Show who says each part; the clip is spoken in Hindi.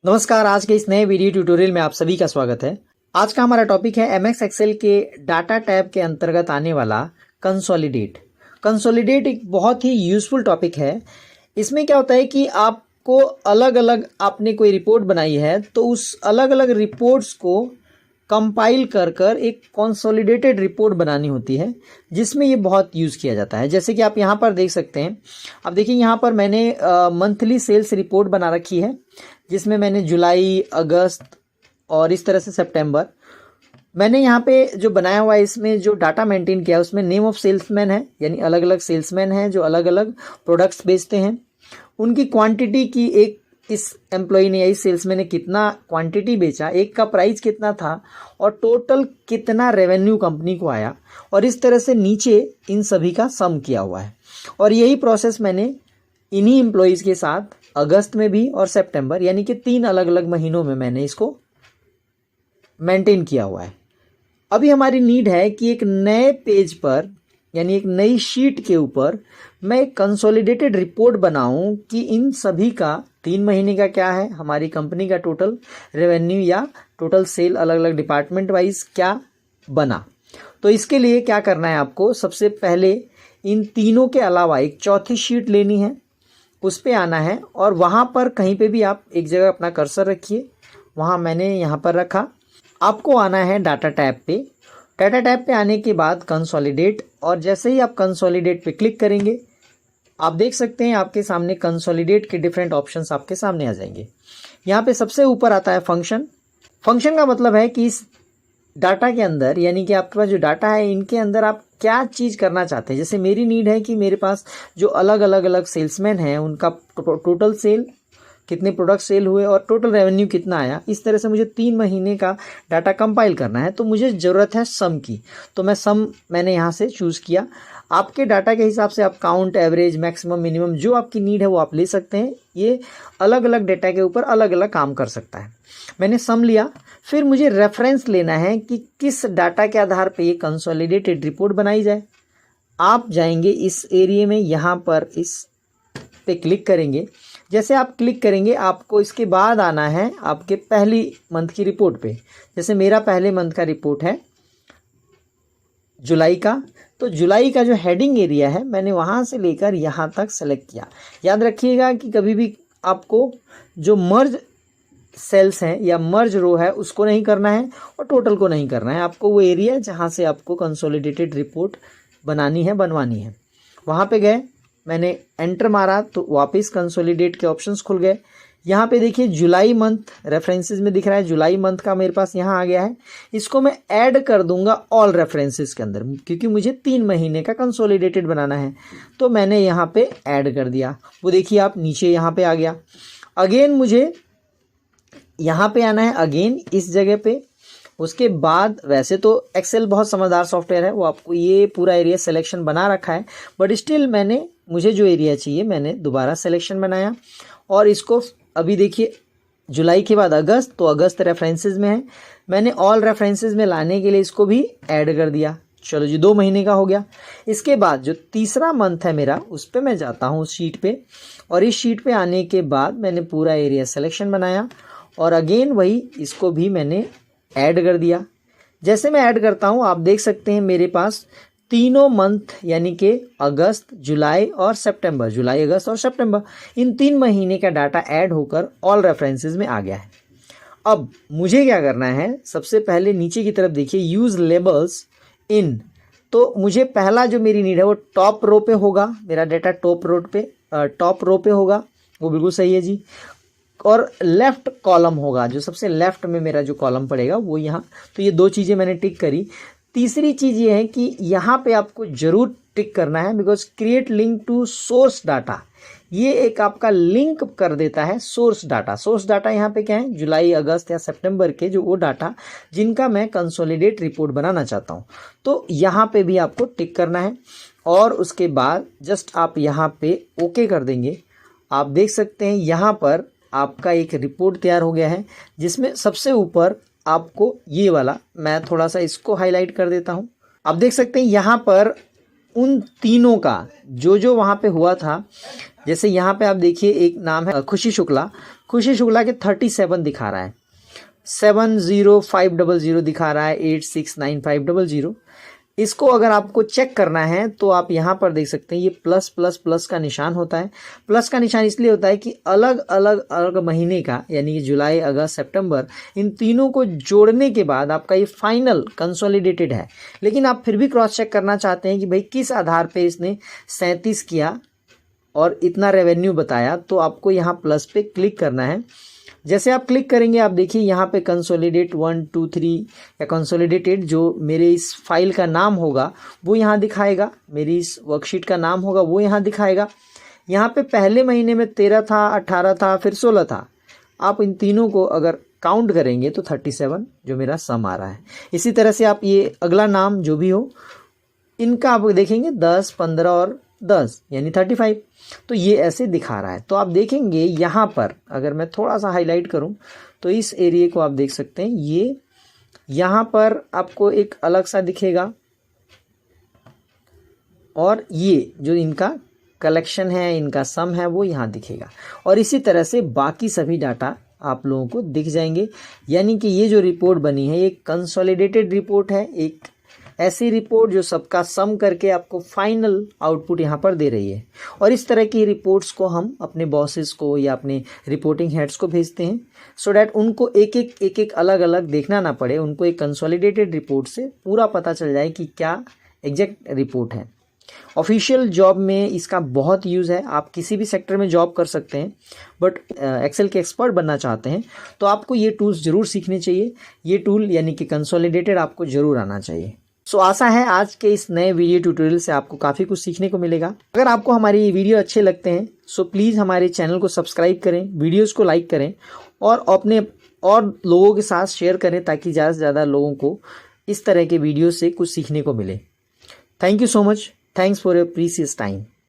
Speaker 1: नमस्कार। आज के इस नए वीडियो ट्यूटोरियल में आप सभी का स्वागत है। आज का हमारा टॉपिक है एमएस एक्सेल के डाटा टैब के अंतर्गत आने वाला कंसोलिडेट। कंसोलिडेट एक बहुत ही यूजफुल टॉपिक है। इसमें क्या होता है कि आपको अलग अलग आपने कोई रिपोर्ट बनाई है तो उस अलग अलग रिपोर्ट्स को कंपाइल कर कर एक कंसोलिडेटेड रिपोर्ट बनानी होती है, जिसमें ये बहुत यूज़ किया जाता है। जैसे कि आप यहाँ पर देख सकते हैं। अब देखिए यहाँ पर मैंने मंथली सेल्स रिपोर्ट बना रखी है, जिसमें मैंने जुलाई, अगस्त और इस तरह से सितंबर मैंने यहाँ पे जो बनाया हुआ है, इसमें जो डाटा मेंटेन किया है उसमें नेम ऑफ सेल्समैन है, यानी अलग अलग सेल्समैन हैं जो अलग अलग प्रोडक्ट्स बेचते हैं, उनकी क्वांटिटी की एक इस एम्प्लॉय ने या इस सेल्समैन ने कितना क्वांटिटी बेचा, एक का प्राइस कितना था और टोटल कितना रेवेन्यू कंपनी को आया, और इस तरह से नीचे इन सभी का सम किया हुआ है। और यही प्रोसेस मैंने इन्हीं एम्प्लॉयज़ के साथ अगस्त में भी और सितंबर, यानी कि 3 अलग अलग महीनों में मैंने इसको मेंटेन किया हुआ है। अभी हमारी नीड है कि एक नए पेज पर, यानी एक नई शीट के ऊपर मैं एक कंसोलिडेटेड रिपोर्ट बनाऊं कि इन सभी का 3 महीने का क्या है, हमारी कंपनी का टोटल रेवेन्यू या टोटल सेल अलग अलग डिपार्टमेंट वाइज क्या बना। तो इसके लिए क्या करना है आपको, सबसे पहले इन तीनों के अलावा एक चौथी शीट लेनी है, उस पे आना है और वहाँ पर कहीं पे भी आप एक जगह अपना कर्सर रखिए। वहाँ मैंने यहाँ पर रखा। आपको आना है डाटा टैब पे। डाटा टैब पे आने के बाद कंसोलिडेट, और जैसे ही आप कंसोलिडेट पे क्लिक करेंगे आप देख सकते हैं आपके सामने कंसोलिडेट के डिफरेंट ऑप्शंस आपके सामने आ जाएंगे। यहाँ पे सबसे ऊपर आता है फंक्शन। फंक्शन का मतलब है कि इस डाटा के अंदर, यानी कि आपके पास जो डाटा है इनके अंदर आप क्या चीज़ करना चाहते हैं। जैसे मेरी नीड है कि मेरे पास जो अलग अलग सेल्समैन हैं उनका टोटल सेल, कितने प्रोडक्ट सेल हुए और टोटल रेवेन्यू कितना आया, इस तरह से मुझे 3 महीने का डाटा कंपाइल करना है। तो मुझे ज़रूरत है सम की, तो मैं सम मैंने यहाँ से चूज़ किया। आपके डाटा के हिसाब से आप काउंट, एवरेज, मैक्सिमम, मिनिमम जो आपकी नीड है वो आप ले सकते हैं। ये अलग अलग डाटा के ऊपर अलग अलग काम कर सकता है। मैंने सम लिया। फिर मुझे रेफरेंस लेना है कि किस डाटा के आधार पे ये कंसोलिडेटेड रिपोर्ट बनाई जाए। आप जाएंगे इस एरिया में, यहाँ पर इस पे क्लिक करेंगे। जैसे आप क्लिक करेंगे आपको इसके बाद आना है आपके पहली मंथ की रिपोर्ट पे। जैसे मेरा पहले मंथ का रिपोर्ट है जुलाई का, तो जुलाई का जो हेडिंग एरिया है मैंने वहाँ से लेकर यहाँ तक सेलेक्ट किया। याद रखिएगा कि कभी भी आपको जो मर्ज सेल्स हैं या मर्ज रो है उसको नहीं करना है और टोटल को नहीं करना है। आपको वो एरिया जहाँ से आपको कंसोलिडेटेड रिपोर्ट बनानी है, बनवानी है, वहाँ पे गए, मैंने एंटर मारा तो वापस कंसोलिडेट के ऑप्शंस खुल गए। यहाँ पे देखिए जुलाई मंथ रेफरेंसेस में दिख रहा है, जुलाई मंथ का मेरे पास यहाँ आ गया है। इसको मैं ऐड कर दूंगा ऑल रेफरेंसेस के अंदर, क्योंकि मुझे 3 महीने का कंसोलिडेटेड बनाना है। तो मैंने यहाँ पे ऐड कर दिया। वो देखिए आप नीचे यहाँ पे आ गया। अगेन मुझे यहाँ पे आना है, अगेन इस जगह पे। उसके बाद वैसे तो एक्सेल बहुत समझदार सॉफ्टवेयर है, वो आपको ये पूरा एरिया सिलेक्शन बना रखा है, बट स्टिल मुझे जो एरिया चाहिए मैंने दोबारा सिलेक्शन बनाया। और इसको अभी देखिए जुलाई के बाद अगस्त, तो अगस्त रेफरेंसेस में है, मैंने ऑल रेफरेंसेस में लाने के लिए इसको भी ऐड कर दिया। चलो जी, 2 महीने का हो गया। इसके बाद जो तीसरा मंथ है मेरा, उस पर मैं जाता हूँ उस शीट पे, और इस शीट पे आने के बाद मैंने पूरा एरिया सिलेक्शन बनाया और अगेन वही इसको भी मैंने ऐड कर दिया। जैसे मैं ऐड करता हूँ आप देख सकते हैं मेरे पास तीनों मंथ, यानी कि अगस्त, जुलाई और सितंबर, जुलाई, अगस्त और सितंबर, इन 3 महीने का डाटा ऐड होकर ऑल रेफरेंसेस में आ गया है। अब मुझे क्या करना है, सबसे पहले नीचे की तरफ देखिए यूज़ लेबल्स इन। तो मुझे पहला जो मेरी नीड है वो टॉप रो पे होगा, मेरा डाटा टॉप रो पे होगा, वो बिल्कुल सही है जी। और लेफ्ट कॉलम होगा, जो सबसे लेफ्ट में मेरा जो कॉलम पड़ेगा वो यहाँ। तो ये 2 चीज़ें मैंने टिक करी। तीसरी चीज़ ये है कि यहाँ पे आपको जरूर टिक करना है, because create link to source data, ये एक आपका लिंक कर देता है सोर्स डाटा। सोर्स डाटा यहाँ पे क्या है, जुलाई, अगस्त या सितंबर के जो वो डाटा जिनका मैं कंसोलिडेट रिपोर्ट बनाना चाहता हूँ, तो यहाँ पे भी आपको टिक करना है। और उसके बाद जस्ट आप यहाँ पे ओके कर देंगे। आप देख सकते हैं यहाँ पर आपका एक रिपोर्ट तैयार हो गया है, जिसमें सबसे ऊपर आपको ये वाला, मैं थोड़ा सा इसको हाईलाइट कर देता हूँ। आप देख सकते हैं यहाँ पर उन तीनों का जो वहाँ पे हुआ था। जैसे यहाँ पे आप देखिए एक नाम है खुशी शुक्ला, खुशी शुक्ला के 37 दिखा रहा है, 70500 दिखा रहा है, 869500। इसको अगर आपको चेक करना है तो आप यहाँ पर देख सकते हैं ये प्लस प्लस प्लस का निशान होता है। प्लस का निशान इसलिए होता है कि अलग अलग अलग महीने का, यानी कि जुलाई, अगस्त, सितंबर, इन तीनों को जोड़ने के बाद आपका ये फाइनल कंसोलिडेटेड है। लेकिन आप फिर भी क्रॉस चेक करना चाहते हैं कि भाई किस आधार पे इसने 37 किया और इतना रेवेन्यू बताया, तो आपको यहाँ प्लस पे क्लिक करना है। जैसे आप क्लिक करेंगे आप देखिए यहाँ पे कंसोलिडेट 1 2 3 या कंसोलिडेटेड जो मेरे इस फाइल का नाम होगा वो यहाँ दिखाएगा, मेरी इस वर्कशीट का नाम होगा वो यहाँ दिखाएगा। यहाँ पे पहले महीने में 13 था, 18 था, फिर 16 था। आप इन तीनों को अगर काउंट करेंगे तो 37 जो मेरा सम आ रहा है। इसी तरह से आप ये अगला नाम जो भी हो इनका आप देखेंगे 10, 15 और 10 यानी 35, तो ये ऐसे दिखा रहा है। तो आप देखेंगे यहाँ पर अगर मैं थोड़ा सा हाईलाइट करूँ तो इस एरिया को आप देख सकते हैं, ये यहाँ पर आपको एक अलग सा दिखेगा और ये जो इनका कलेक्शन है, इनका सम है वो यहाँ दिखेगा। और इसी तरह से बाकी सभी डाटा आप लोगों को दिख जाएंगे। यानी कि ये जो रिपोर्ट बनी है ये कंसोलिडेटेड रिपोर्ट है, एक ऐसी रिपोर्ट जो सबका सम करके आपको फाइनल आउटपुट यहाँ पर दे रही है। और इस तरह की रिपोर्ट्स को हम अपने बॉसेस को या अपने रिपोर्टिंग हेड्स को भेजते हैं, सो डैट उनको एक एक अलग अलग देखना ना पड़े, उनको एक कंसोलिडेटेड रिपोर्ट से पूरा पता चल जाए कि क्या एग्जैक्ट रिपोर्ट है। ऑफिशियल जॉब में इसका बहुत यूज़ है, आप किसी भी सेक्टर में जॉब कर सकते हैं, बट एक्सेल के एक्सपर्ट बनना चाहते हैं तो आपको ये टूल्स ज़रूर सीखने चाहिए। ये टूल यानी कि कंसोलिडेटेड आपको ज़रूर आना चाहिए। सो आशा है आज के इस नए वीडियो ट्यूटोरियल से आपको काफ़ी कुछ सीखने को मिलेगा। अगर आपको हमारी वीडियो अच्छे लगते हैं सो प्लीज़ हमारे चैनल को सब्सक्राइब करें, वीडियोस को लाइक करें और अपने और लोगों के साथ शेयर करें ताकि ज़्यादा से ज़्यादा लोगों को इस तरह के वीडियो से कुछ सीखने को मिले। Thank you so much. Thanks for your precious time.